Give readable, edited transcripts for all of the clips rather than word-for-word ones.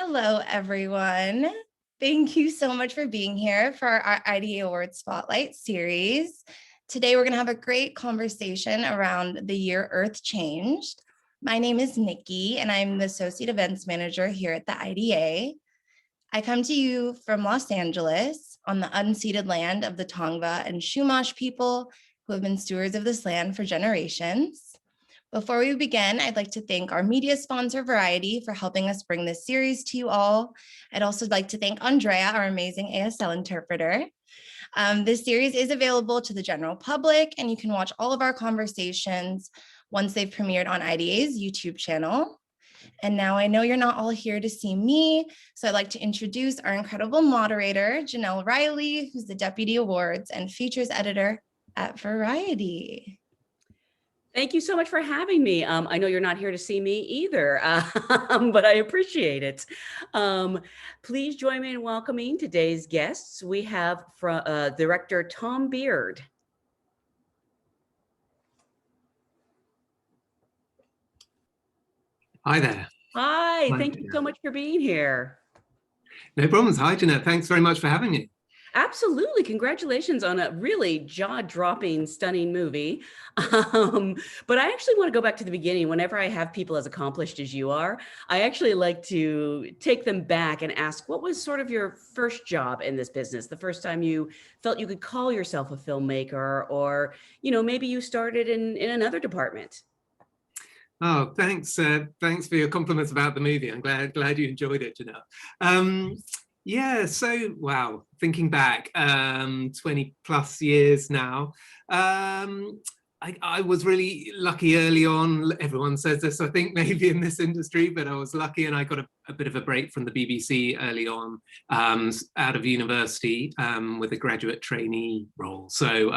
Hello, everyone. Thank you so much for being here for our IDA Awards Spotlight series. Today, we're going to have a great conversation around the year Earth changed. My name is Nikki, and I'm the Associate Events Manager here at the IDA. I come to you from Los Angeles on the unceded land of the Tongva and Chumash people who have been stewards of this land for generations. Before we begin, I'd like to thank our media sponsor, Variety, for helping us bring this series to you all. I'd also like to thank Andrea, our amazing ASL interpreter. This series is available to the general public, and you can watch all of our conversations once they've premiered on IDA's YouTube channel. And now I know you're not all here to see me, so I'd like to introduce our incredible moderator, Janelle Riley, who's the Deputy Awards and Features Editor at Variety. Thank you so much for having me. I know you're not here to see me either, but I appreciate it. Please join me in welcoming today's guests. We have Director Tom Beard. Hi there. Hi, thank you so much for being here. No problems. Hi, Jeanette. Thanks very much for having me. Absolutely. Congratulations on a really jaw-dropping, stunning movie. But I actually want to go back to the beginning. Whenever I have people as accomplished as you are, I actually like to take them back and ask, what was sort of your first job in this business? The first time you felt you could call yourself a filmmaker, or, you know, maybe you started in another department. Oh, thanks. Thanks for your compliments about the movie. I'm glad you enjoyed it, Jeanette. Yeah, so, wow, thinking back, 20 plus years now, I was really lucky early on. Everyone says this, I think, maybe in this industry, but I was lucky and I got a bit of a break from the BBC early on, out of university with a graduate trainee role. So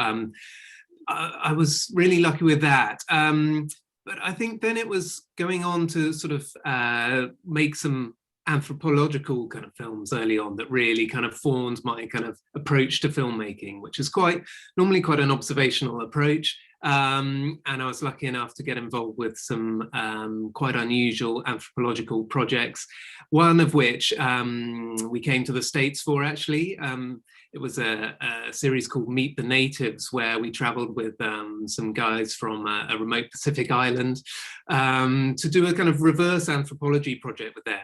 I was really lucky with that. But I think then it was going on to sort of make some anthropological kind of films early on that really kind of formed my kind of approach to filmmaking, which is normally quite an observational approach. And I was lucky enough to get involved with some quite unusual anthropological projects, one of which we came to the States for, actually. It was a series called Meet the Natives, where we traveled with some guys from a remote Pacific island to do a kind of reverse anthropology project with them.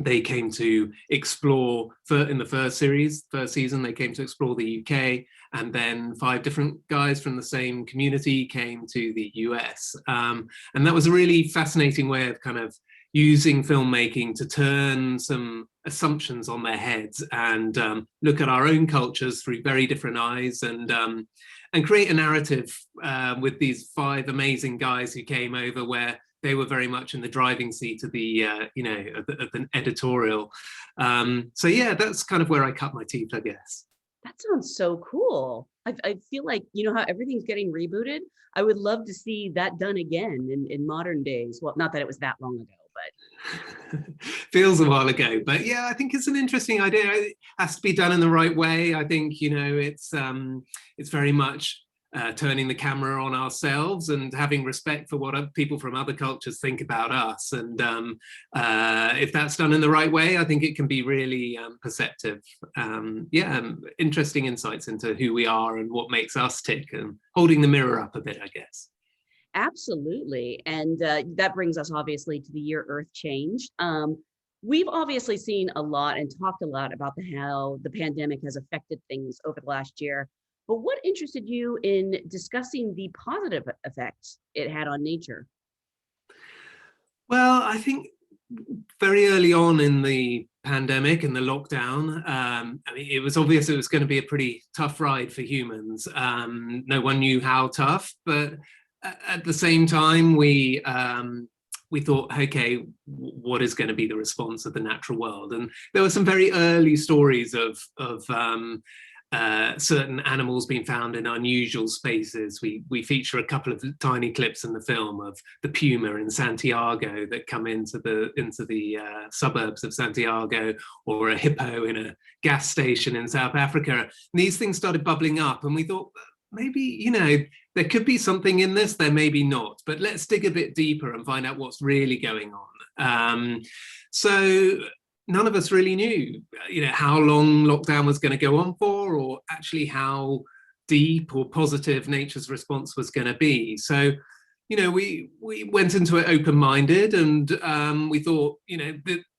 They came to explore, in the first season, they came to explore the UK, and then 5 different guys from the same community came to the US. And that was a really fascinating way of kind of using filmmaking to turn some assumptions on their heads and look at our own cultures through very different eyes, and create a narrative with these 5 amazing guys who came over, where they were very much in the driving seat of the, of the editorial. So yeah, that's kind of where I cut my teeth, I guess. That sounds so cool. I feel like, you know how everything's getting rebooted? I would love to see that done again in modern days. Well, not that it was that long ago, but. Feels a while ago, but yeah, I think it's an interesting idea. It has to be done in the right way. I think, you know, it's very much turning the camera on ourselves and having respect for what people from other cultures think about us. And if that's done in the right way, I think it can be really perceptive. Interesting insights into who we are and what makes us tick, and holding the mirror up a bit, I guess. Absolutely. And that brings us obviously to the year Earth changed. We've obviously seen a lot and talked a lot about how the pandemic has affected things over the last year. But what interested you in discussing the positive effects it had on nature? Well, I think very early on in the pandemic and the lockdown, I mean, it was obvious it was going to be a pretty tough ride for humans. No one knew how tough, but at the same time, we thought, okay, what is going to be the response of the natural world? And there were some very early stories of certain animals being found in unusual spaces. We feature a couple of tiny clips in the film of the puma in Santiago that come into the suburbs of Santiago, or a hippo in a gas station in South Africa. And these things started bubbling up, and we thought, maybe, you know, there could be something in this, there may be not, but let's dig a bit deeper and find out what's really going on. So none of us really knew, how long lockdown was going to go on for, or actually how deep or positive nature's response was going to be. So, we went into it open-minded, and we thought,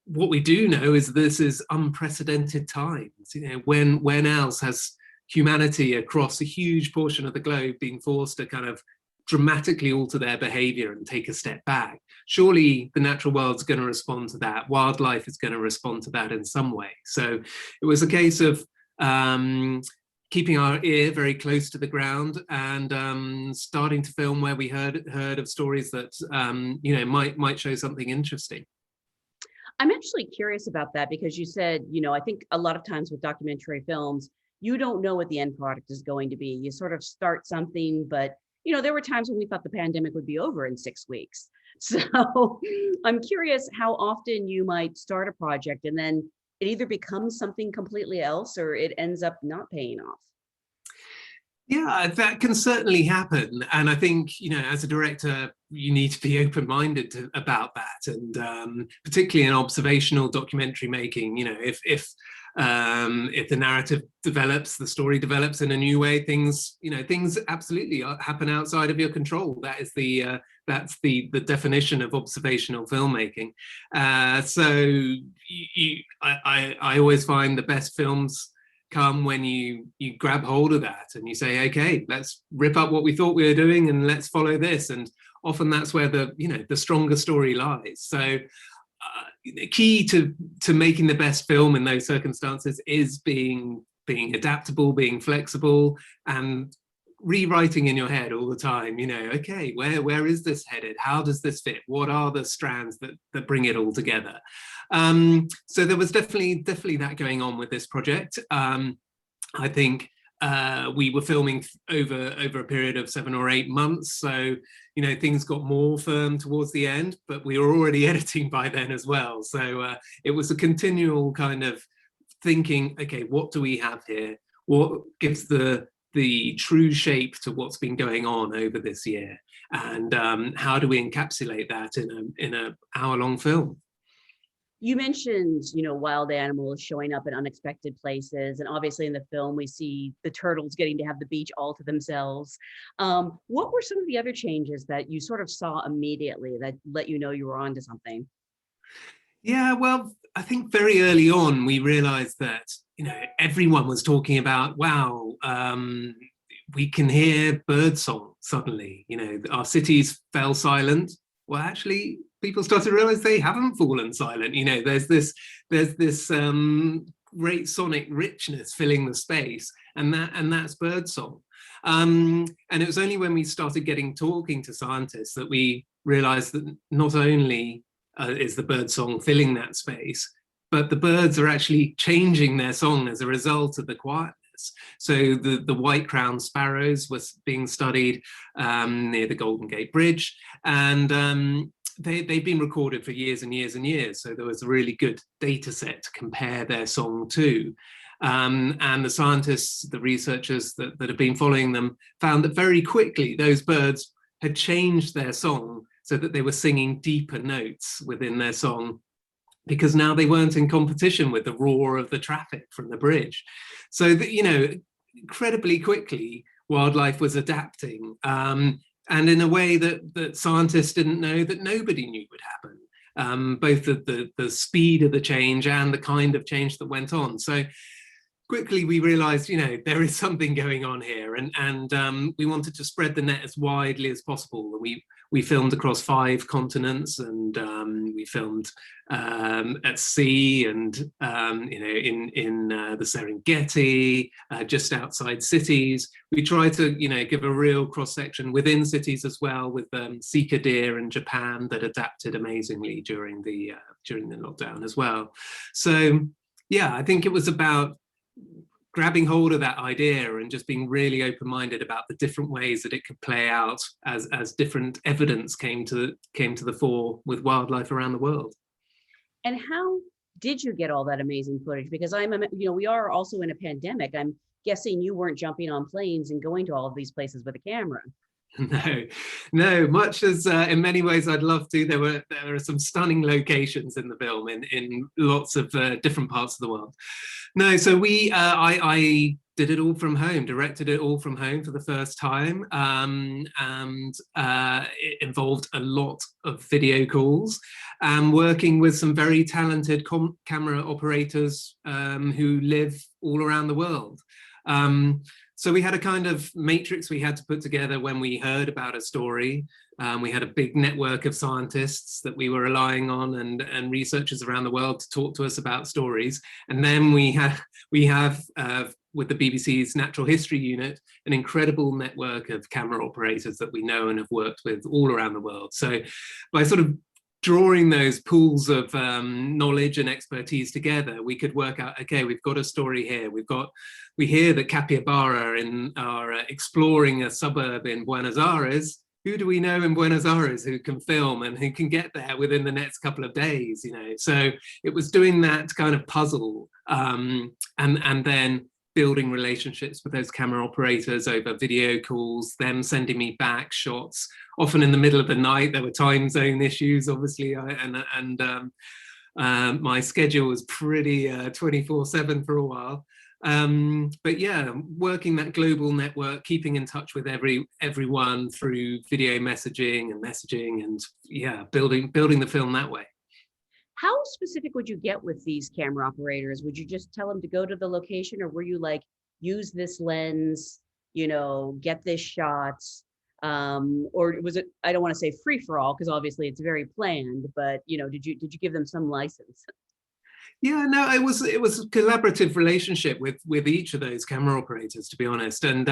what we do know is this is unprecedented times. When else has humanity across a huge portion of the globe been forced to kind of dramatically alter their behavior and take a step back? Surely the natural world's going to respond to that. Wildlife is going to respond to that in some way. So it was a case of keeping our ear very close to the ground and starting to film where we heard of stories that might show something interesting. I'm actually curious about that because you said, I think a lot of times with documentary films, you don't know what the end product is going to be. You sort of start something, but there were times when we thought the pandemic would be over in 6 weeks. So I'm curious how often you might start a project and then it either becomes something completely else or it ends up not paying off. Yeah, that can certainly happen. And I think, as a director, you need to be open-minded about that. And particularly in observational documentary making, if the narrative develops, the story develops in a new way, things absolutely happen outside of your control. That is that's the definition of observational filmmaking. So I always find the best films come when you grab hold of that and you say, okay, let's rip up what we thought we were doing and let's follow this. And often that's where the stronger story lies. So the key to making the best film in those circumstances is being adaptable, being flexible, and rewriting in your head all the time, okay, where is this headed? How does this fit? What are the strands that bring it all together? So there was definitely that going on with this project. I think we were filming over a period of 7 or 8 months. So, things got more firm towards the end, but we were already editing by then as well. So it was a continual kind of thinking, okay, what do we have here? What gives the true shape to what's been going on over this year? And how do we encapsulate that in a hour-long film? You mentioned, wild animals showing up in unexpected places. And obviously in the film, we see the turtles getting to have the beach all to themselves. What were some of the other changes that you sort of saw immediately that let you know you were onto something? Yeah, well, I think very early on, we realized that, everyone was talking about, wow, we can hear birdsong suddenly, our cities fell silent. Well, actually, people started to realize they haven't fallen silent. There's this great sonic richness filling the space, and that's birdsong. And it was only when we started talking to scientists that we realized that not only is the birdsong filling that space, but the birds are actually changing their song as a result of the quietness. So the white-crowned sparrows was being studied near the Golden Gate Bridge, and they've been recorded for years and years and years. So there was a really good data set to compare their song to. And the scientists, the researchers that have been following them found that very quickly those birds had changed their song so that they were singing deeper notes within their song, because now they weren't in competition with the roar of the traffic from the bridge. So that, incredibly quickly, wildlife was adapting, and in a way that scientists didn't know, that nobody knew would happen, both the speed of the change and the kind of change that went on. So quickly we realized, there is something going on here, and we wanted to spread the net as widely as possible. We filmed across 5 continents, and we filmed at sea, and in the Serengeti, just outside cities. We try to give a real cross section within cities as well, with Sika deer in Japan that adapted amazingly during the lockdown as well. So yeah, I think it was about grabbing hold of that idea and just being really open-minded about the different ways that it could play out as different evidence came to the fore with wildlife around the world. And how did you get all that amazing footage? Because we are also in a pandemic. I'm guessing you weren't jumping on planes and going to all of these places with a camera. No, no, much as in many ways I'd love to. There are some stunning locations in the film in lots of different parts of the world. No, so I did it all from home, directed it all from home for the first time, and it involved a lot of video calls and working with some very talented camera operators who live all around the world. So we had a kind of matrix we had to put together when we heard about a story. We had a big network of scientists that we were relying on and researchers around the world to talk to us about stories. And then we have with the BBC's Natural History Unit, an incredible network of camera operators that we know and have worked with all around the world. So by sort of drawing those pools of knowledge and expertise together, we could work out, okay, we've got a story here. We hear that capybara are exploring a suburb in Buenos Aires. Who do we know in Buenos Aires who can film and who can get there within the next couple of days? You know, so it was doing that kind of puzzle, and then building relationships with those camera operators over video calls, them sending me back shots, often in the middle of the night. There were time zone issues, obviously, my schedule was pretty 24/7 for a while. But yeah, working that global network, keeping in touch with everyone through video messaging and yeah, building the film that way. How specific would you get with these camera operators? Would you just tell them to go to the location, or were you like, use this lens, you know, get this shot? Or was it, I don't want to say free for all, because obviously it's very planned, but you know, did you give them some license? Yeah, no, it was a collaborative relationship with each of those camera operators, to be honest. And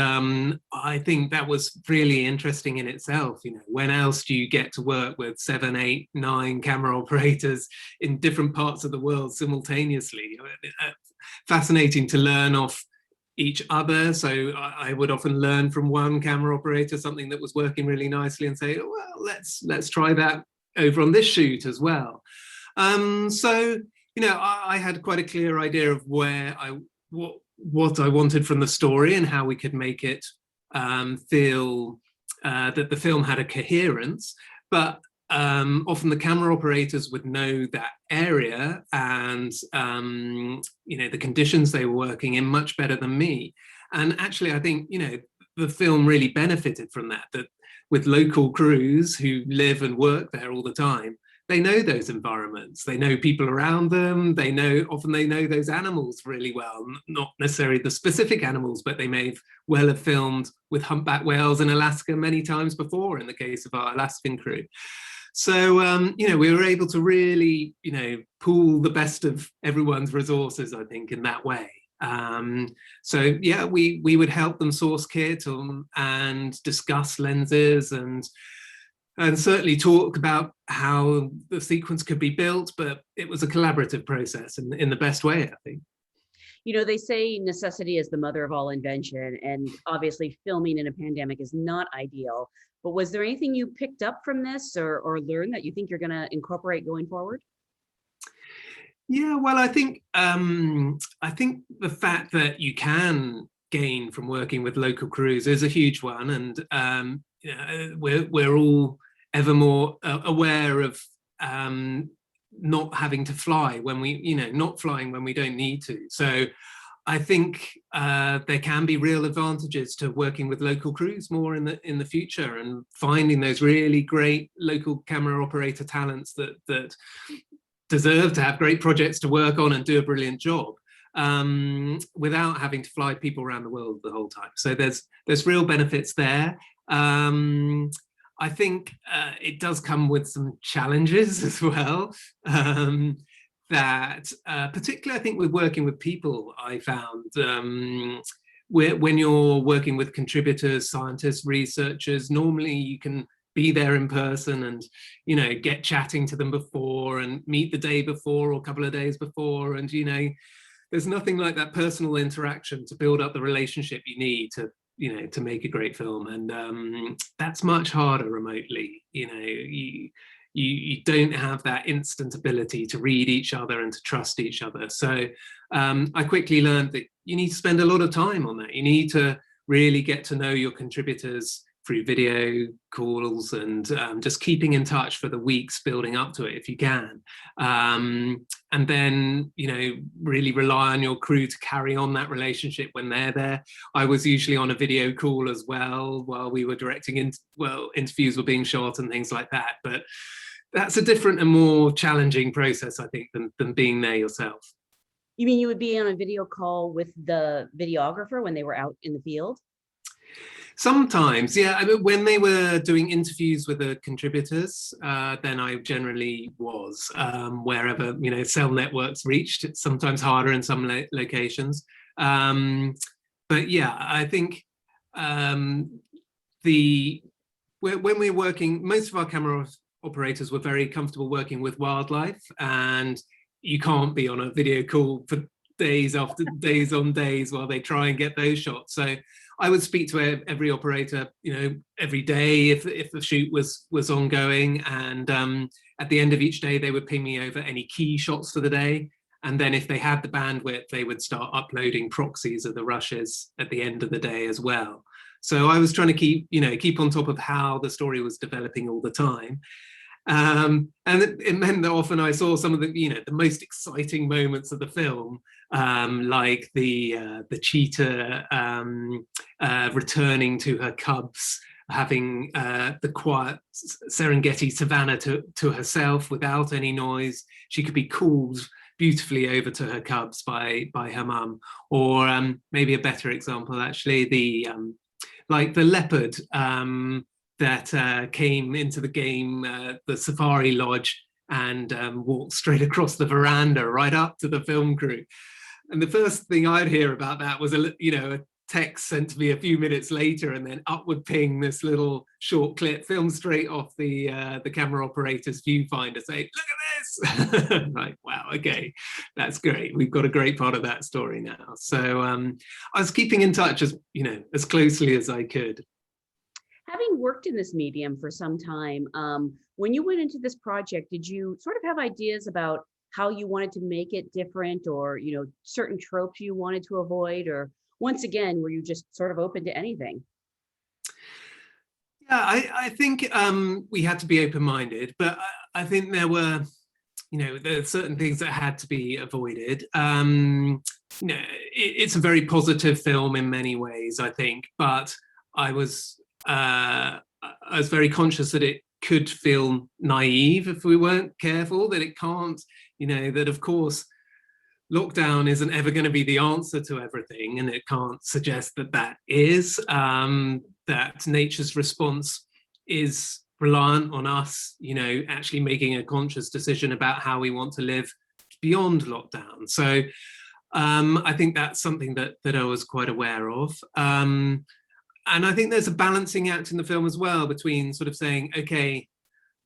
I think that was really interesting in itself. You know, when else do you get to work with 7, 8, 9 camera operators in different parts of the world simultaneously? Fascinating to learn off each other. So I would often learn from one camera operator something that was working really nicely and say, well, let's try that over on this shoot as well. So you know, I had quite a clear idea of what I wanted from the story and how we could make it feel that the film had a coherence. But often the camera operators would know that area and you know, the conditions they were working in much better than me. And actually, I think, you know, the film really benefited from that with local crews who live and work there all the time. They know those environments, they know people around them, often they know those animals really well, not necessarily the specific animals, but they may well have filmed with humpback whales in Alaska many times before in the case of our Alaskan crew. So, you know, we were able to really, you know, pool the best of everyone's resources, I think, in that way. So yeah, we would help them source kit and discuss lenses and certainly talk about how the sequence could be built, but it was a collaborative process in the best way, I think. You know, they say necessity is the mother of all invention, and obviously filming in a pandemic is not ideal, but was there anything you picked up from this or learned that you think you're gonna incorporate going forward? Yeah, well, I think the fact that you can gain from working with local crews is a huge one, and you know, we're all ever more aware of not having to fly when not flying when we don't need to. So I think there can be real advantages to working with local crews more in the future and finding those really great local camera operator talents that deserve to have great projects to work on and do a brilliant job without having to fly people around the world the whole time. So there's real benefits there. I think it does come with some challenges as well, that particularly I think with working with people, I found when you're working with contributors, scientists, researchers, normally you can be there in person and, you know, get chatting to them before and meet the day before or a couple of days before. And, you know, there's nothing like that personal interaction to build up the relationship you need to, you know, to make a great film. And that's much harder remotely. You know, you don't have that instant ability to read each other and to trust each other. So I quickly learned that you need to spend a lot of time on that. You need to really get to know your contributors through video calls and just keeping in touch for the weeks building up to it if you can. And then, you know, really rely on your crew to carry on that relationship when they're there. I was usually on a video call as well while we were directing, interviews were being shot and things like that. But that's a different and more challenging process, I think, than being there yourself. You mean you would be on a video call with the videographer when they were out in the field? Sometimes, yeah. I mean, when they were doing interviews with the contributors, then I generally was wherever, you know, cell networks reached. It's sometimes harder in some locations. But yeah, I think when we're working, most of our camera operators were very comfortable working with wildlife, and you can't be on a video call for days after days on days while they try and get those shots. So I would speak to every operator, you know, every day if the shoot was ongoing, and at the end of each day they would ping me over any key shots for the day, and then if they had the bandwidth they would start uploading proxies of the rushes at the end of the day as well. So I was trying to keep on top of how the story was developing all the time. And it meant that often I saw some of the, you know, the most exciting moments of the film, like the cheetah returning to her cubs, having the quiet Serengeti savannah to herself without any noise. She could be called beautifully over to her cubs by her mum. Or maybe a better example, actually, the leopard that came into the game, the safari lodge, and walked straight across the veranda right up to the film crew. And the first thing I'd hear about that was a text sent to me a few minutes later, and then up would ping this little short clip filmed straight off the camera operator's viewfinder saying, "Look at this!" Like, wow, okay, that's great. We've got a great part of that story now. So I was keeping in touch as closely as I could. Having worked in this medium for some time, when you went into this project, did you sort of have ideas about how you wanted to make it different, or, you know, certain tropes you wanted to avoid, or once again, were you just sort of open to anything? Yeah, I think we had to be open-minded, but I think there were certain things that had to be avoided. It's a very positive film in many ways, I think, but I was very conscious that it could feel naive if we weren't careful, that it can't, that of course lockdown isn't ever going to be the answer to everything, and it can't suggest that is, that nature's response is reliant on us, actually making a conscious decision about how we want to live beyond lockdown. So I think that's something that I was quite aware of. And I think there's a balancing act in the film as well between sort of saying, okay,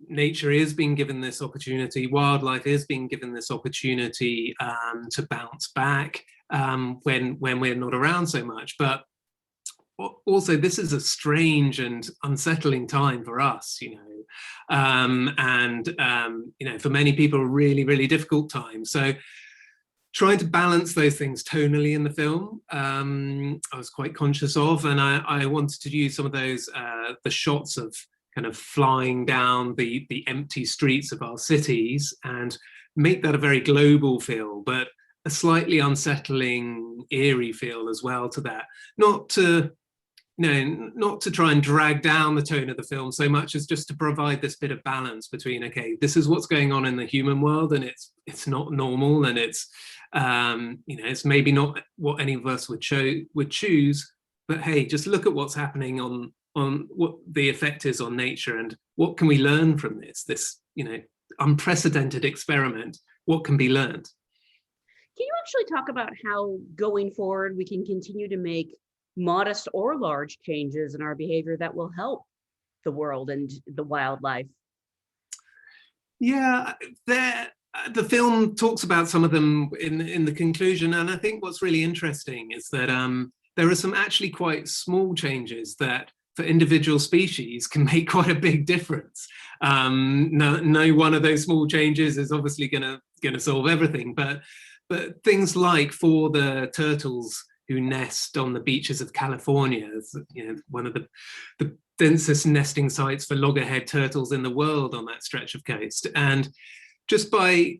nature is being given this opportunity, wildlife is being given this opportunity to bounce back when we're not around so much. But also, this is a strange and unsettling time for us, and for many people, a really, really difficult time. So trying to balance those things tonally in the film, I was quite conscious of, and I wanted to use some of those, the shots of kind of flying down the empty streets of our cities and make that a very global feel, but a slightly unsettling, eerie feel as well to that. Not to try and drag down the tone of the film so much as just to provide this bit of balance between, okay, this is what's going on in the human world, and it's not normal, and it's it's maybe not what any of us would choose, but hey, just look at what's happening on what the effect is on nature, and what can we learn from this unprecedented experiment. What can be learned? Can you actually talk about how going forward we can continue to make modest or large changes in our behavior that will help the world and the wildlife? Yeah, the film talks about some of them in the conclusion, and I think what's really interesting is that there are some actually quite small changes that for individual species can make quite a big difference. No one of those small changes is obviously going to solve everything, but things like for the turtles who nest on the beaches of California. It's, one of the densest nesting sites for loggerhead turtles in the world on that stretch of coast. And just by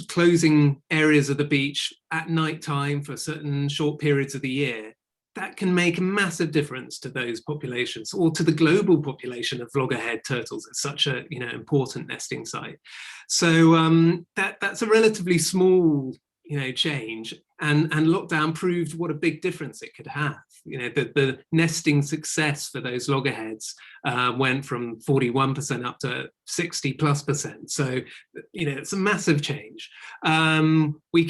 closing areas of the beach at night time for certain short periods of the year, that can make a massive difference to those populations, or to the global population of loggerhead turtles. It's such a important nesting site. So that's a relatively small change, and lockdown proved what a big difference it could have. The nesting success for those loggerheads went from 41% up to 60+%. So it's a massive change. We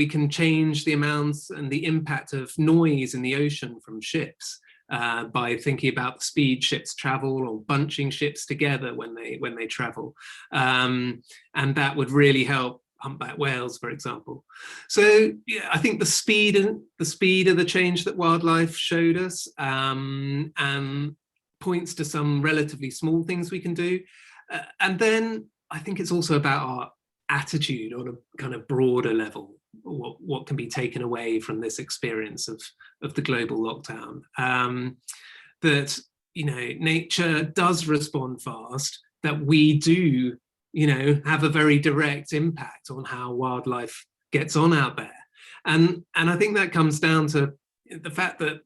can change the amounts and the impact of noise in the ocean from ships by thinking about the speed ships travel, or bunching ships together when they travel, and that would really help humpback whales, for example. So yeah, I think the speed of the change that wildlife showed us points to some relatively small things we can do, and then I think it's also about our attitude on a kind of broader level. What can be taken away from this experience of the global lockdown? That nature does respond fast, that we do have a very direct impact on how wildlife gets on out there. And I think that comes down to the fact that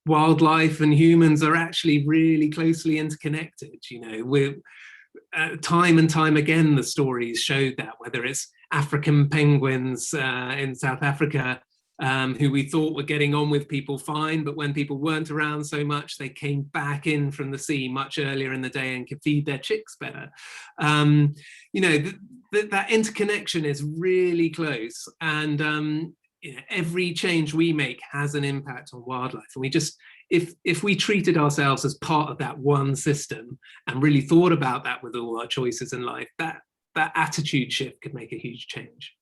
wildlife and humans are actually really closely interconnected. We're time and time again, the stories showed that, whether it's African penguins in South Africa, who we thought were getting on with people fine, but when people weren't around so much, they came back in from the sea much earlier in the day and could feed their chicks better. That interconnection is really close, and every change we make has an impact on wildlife. And we just, if we treated ourselves as part of that one system and really thought about that with all our choices in life, that attitude shift could make a huge change.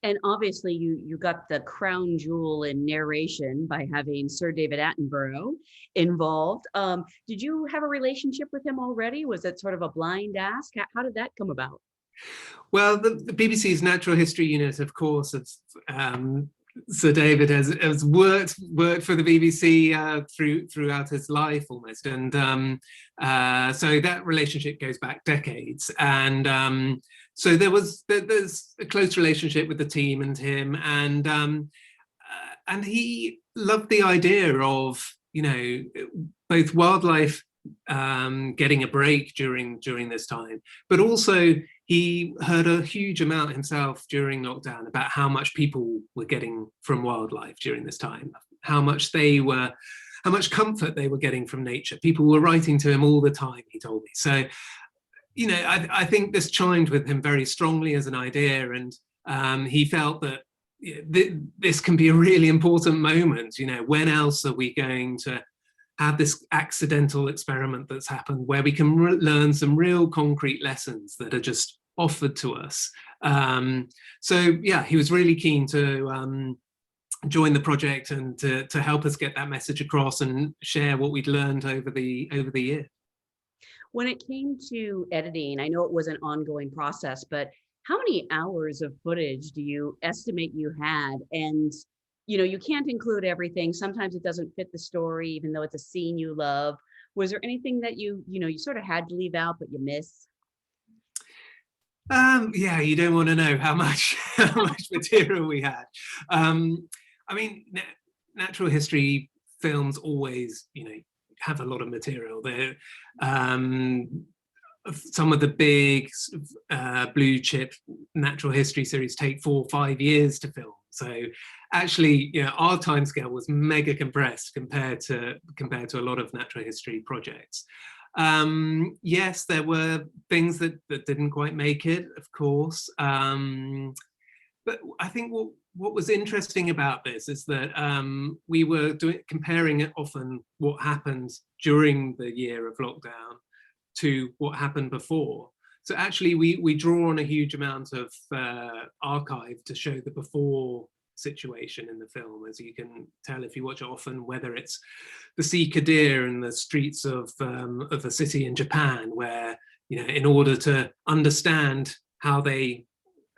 And obviously you got the crown jewel in narration by having Sir David Attenborough involved. Did you have a relationship with him already? Was it sort of a blind ask? How did that come about? Well, the BBC's Natural History Unit, of course, Sir David has worked for the BBC throughout his life almost, and so that relationship goes back decades. And so there's a close relationship with the team and him, and he loved the idea of both wildlife getting a break during this time, but also he heard a huge amount himself during lockdown about how much people were getting from wildlife during this time, how much comfort they were getting from nature. People were writing to him all the time, he told me. So, I think this chimed with him very strongly as an idea, and he felt that this can be a really important moment. When else are we going to have this accidental experiment that's happened where we can learn some real concrete lessons that are just offered to us? So yeah, he was really keen to join the project and to help us get that message across and share what we'd learned over the year. When it came to editing, I know it was an ongoing process, but how many hours of footage do you estimate you had? And you can't include everything. Sometimes it doesn't fit the story, even though it's a scene you love. Was there anything that you sort of had to leave out, but you miss? Yeah, you don't want to know how much material we had. I mean, natural history films always, have a lot of material. They're some of the big blue chip natural history series take 4 or 5 years to film. So actually, our timescale was mega compressed compared to a lot of natural history projects. Yes, there were things that didn't quite make it, of course. But I think what was interesting about this is that we were comparing it often what happened during the year of lockdown to what happened before. So actually we draw on a huge amount of archive to show the before situation in the film, as you can tell if you watch it often, whether it's the sea Kadir in the streets of a city in Japan, where in order to understand how they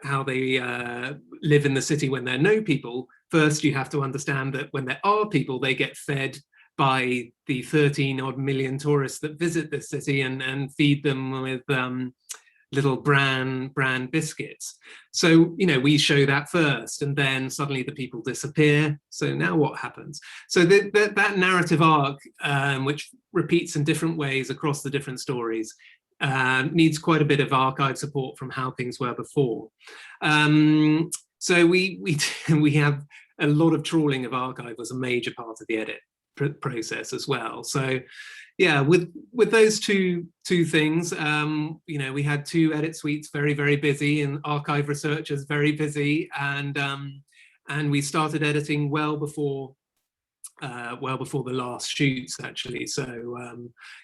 live in the city when there are no people, first you have to understand that when there are people, they get fed by the 13 odd million tourists that visit this city and feed them with little bran biscuits. So, you know, we show that first, and then suddenly the people disappear. So now what happens? So that narrative arc, which repeats in different ways across the different stories, needs quite a bit of archive support from how things were before. So we have a lot of trawling of archive was a major part of the edit process as well. So yeah, with those two things, you know, we had 2 edit suites very, very busy, and archive researchers very busy, and we started editing well before the last shoots, actually. So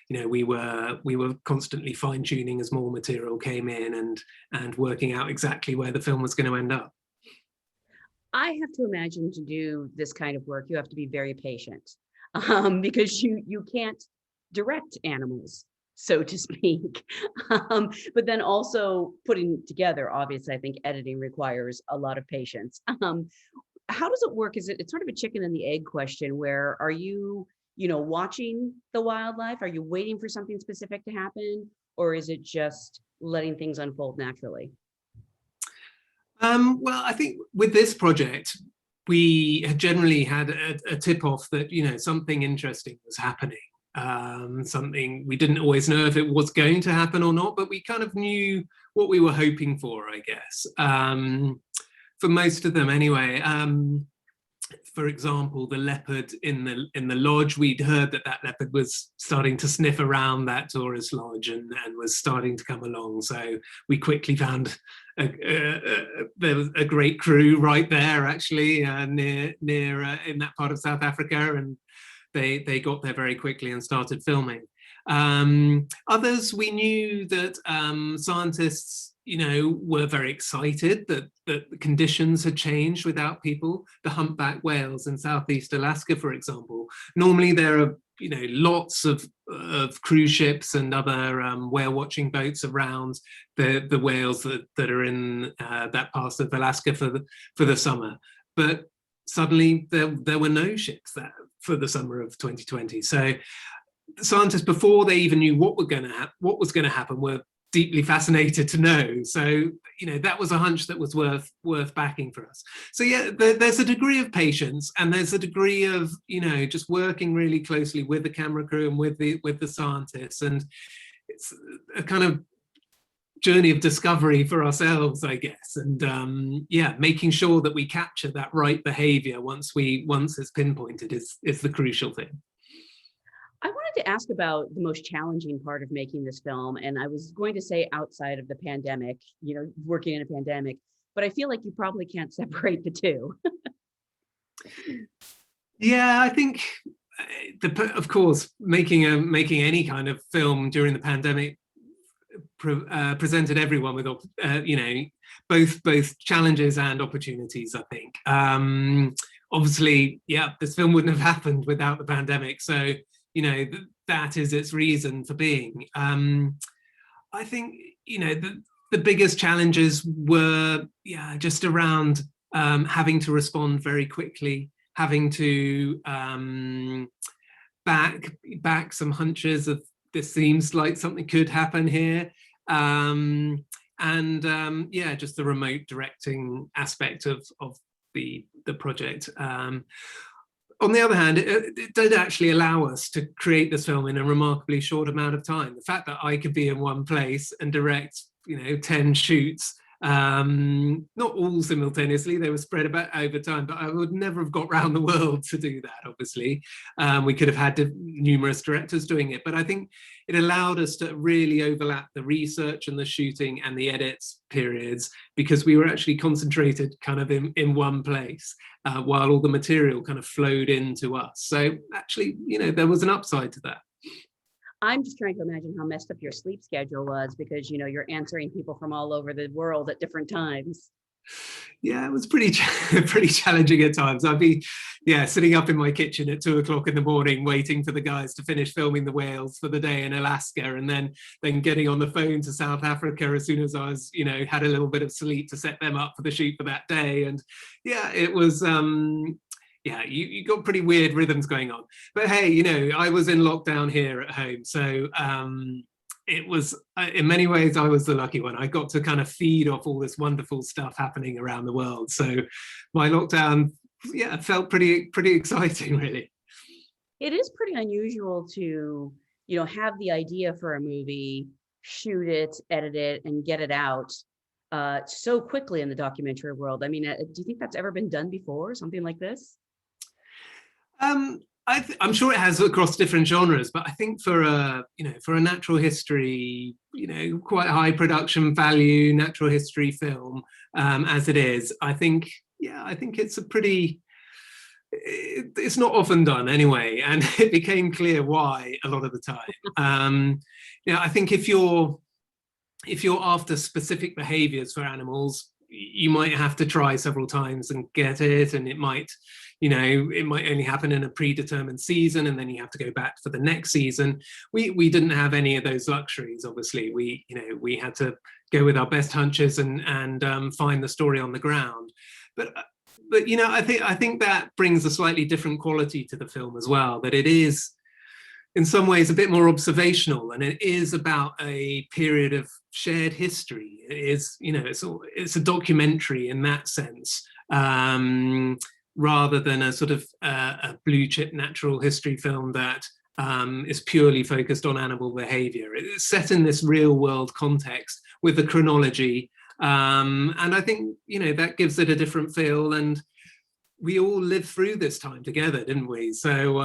you know, we were constantly fine-tuning as more material came in and working out exactly where the film was going to end up. I have to imagine to do this kind of work, you have to be very patient, because you can't direct animals, so to speak. But then also putting together, obviously, I think editing requires a lot of patience. How does it work? Is it's sort of a chicken and the egg question, where are you, you know, watching the wildlife? Are you waiting for something specific to happen? Or is it just letting things unfold naturally? Well, I think with this project, we had generally had a tip-off that, you know, something interesting was happening. Something we didn't always know if it was going to happen or not, but we kind of knew what we were hoping for, I guess, for most of them anyway. For example, the leopard in the lodge, we'd heard that leopard was starting to sniff around that tourist lodge and was starting to come along. So we quickly found there was a great crew right there, actually, near in that part of South Africa, and they got there very quickly and started filming. Others, we knew that scientists, you know, were very excited that the conditions had changed without people. The humpback whales in Southeast Alaska, for example, normally there are, you know, lots of cruise ships and other whale watching boats around the whales that are in that part of Alaska for the summer. But suddenly there were no ships there for the summer of 2020. So the scientists, before they even knew what was going to happen, were deeply fascinated to know. So, you know, that was a hunch that was worth backing for us. So yeah, there's a degree of patience, and there's a degree of, you know, just working really closely with the camera crew and with the scientists, and it's a kind of journey of discovery for ourselves, I guess, and yeah, making sure that we capture that right behavior once it's pinpointed is the crucial thing. I wanted to ask about the most challenging part of making this film, and I was going to say outside of the pandemic, you know, working in a pandemic, but I feel like you probably can't separate the two. Yeah, I think, of course, making any kind of film during the pandemic presented everyone with, you know, both challenges and opportunities, I think. Obviously, yeah, this film wouldn't have happened without the pandemic. So, you know, that is its reason for being. I think, you know, the biggest challenges were, yeah, just around having to respond very quickly, having to back some hunches of this seems like something could happen here. And yeah, just the remote directing aspect of the project. On the other hand, it did actually allow us to create this film in a remarkably short amount of time. The fact that I could be in one place and direct, you know, 10 shoots, not all simultaneously, they were spread about over time, but I would never have got around the world to do that, obviously. We could have had numerous directors doing it, but I think it allowed us to really overlap the research and the shooting and the edits periods, because we were actually concentrated kind of in one place, while all the material kind of flowed into us. So actually, you know, there was an upside to that. I'm just trying to imagine how messed up your sleep schedule was, because, you know, you're answering people from all over the world at different times. Yeah, it was pretty pretty challenging at times. I'd be, yeah, sitting up in my kitchen at 2 o'clock in the morning, waiting for the guys to finish filming the whales for the day in Alaska, and then getting on the phone to South Africa as soon as I was, had a little bit of sleep to set them up for the shoot for that day. And yeah, it was. Yeah, you got pretty weird rhythms going on. But hey, I was in lockdown here at home, so it was, in many ways, I was the lucky one. I got to kind of feed off all this wonderful stuff happening around the world. So my lockdown, yeah, felt pretty exciting, really. It is pretty unusual to, have the idea for a movie, shoot it, edit it, and get it out so quickly in the documentary world. I mean, do you think that's ever been done before, something like this? I'm sure it has across different genres, but I think for a natural history, quite high production value natural history film, as it is, I think it's it's not often done anyway, and it became clear why a lot of the time. I think if you're after specific behaviors for animals, you might have to try several times and get it, and it might only happen in a predetermined season, and then you have to go back for the next season. We didn't have any of those luxuries. Obviously, we had to go with our best hunches and find the story on the ground. But I think that brings a slightly different quality to the film as well. That it is, in some ways, a bit more observational, and it is about a period of shared history. It is, it's a documentary in that sense. Rather than a sort of a blue chip natural history film that is purely focused on animal behavior. It's set in this real world context with the chronology. And I think, that gives it a different feel. And we all lived through this time together, didn't we? So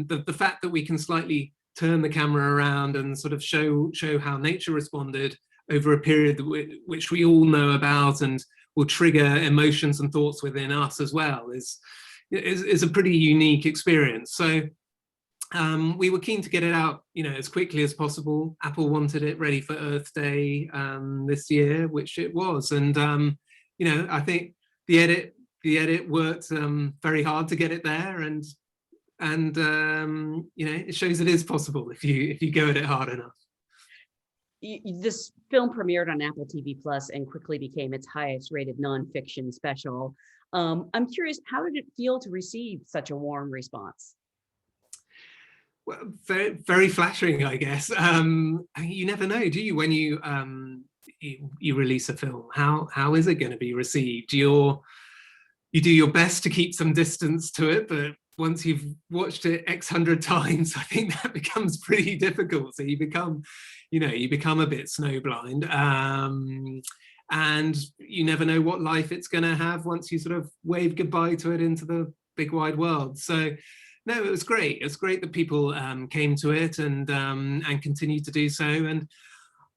the fact that we can slightly turn the camera around and sort of show how nature responded over a period which we all know about and will trigger emotions and thoughts within us as well is a pretty unique experience. So we were keen to get it out, as quickly as possible. Apple wanted it ready for Earth Day this year, which it was. And I think the edit worked very hard to get it there, and it shows it is possible if you go at it hard enough. This film premiered on Apple TV Plus and quickly became its highest rated nonfiction special. I'm curious, how did it feel to receive such a warm response? Well, very, very flattering, I guess. You never know, do you, when you release a film? How is it going to be received? You do your best to keep some distance to it, but once you've watched it X hundred times, I think that becomes pretty difficult. So you become a bit snowblind, and you never know what life it's going to have once you sort of wave goodbye to it into the big wide world. So no, it was great. It's great that people came to it and continue to do so. And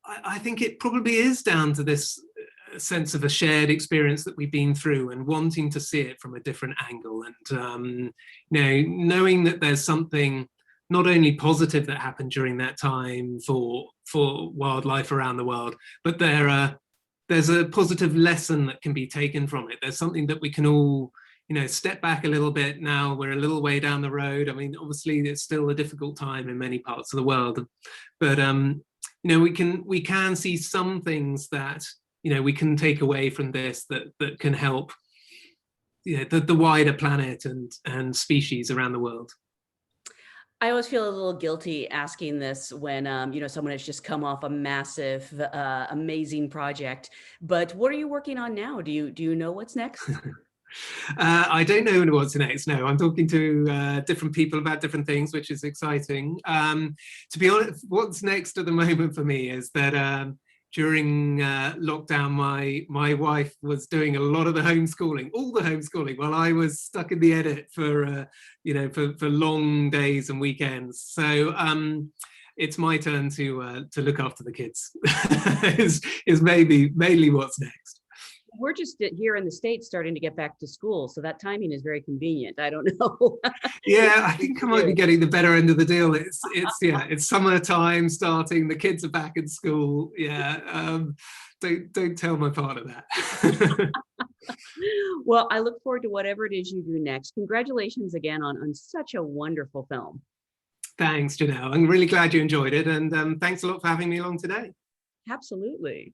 I think it probably is down to this sense of a shared experience that we've been through and wanting to see it from a different angle, and knowing that there's something not only positive that happened during that time for wildlife around the world, but there's a positive lesson that can be taken from it. There's something that we can all step back a little bit. Now we're a little way down the road. I mean, obviously it's still a difficult time in many parts of the world, but we can see some things that we can take away from this that can help the wider planet and species around the world. I always feel a little guilty asking this when someone has just come off a massive, amazing project. But what are you working on now? Do you know what's next? I don't know what's next. No, I'm talking to different people about different things, which is exciting. To be honest, what's next at the moment for me is that during lockdown, my wife was doing a lot of all the homeschooling, while I was stuck in the edit for long days and weekends. So it's my turn to look after the kids. is mainly what's next. We're just here in the States starting to get back to school, so that timing is very convenient. I don't know. Yeah, I think I might be getting the better end of the deal. It's summertime starting. The kids are back in school. Yeah, don't tell my partner that. Well, I look forward to whatever it is you do next. Congratulations again on such a wonderful film. Thanks, Janelle. I'm really glad you enjoyed it. And thanks a lot for having me along today. Absolutely.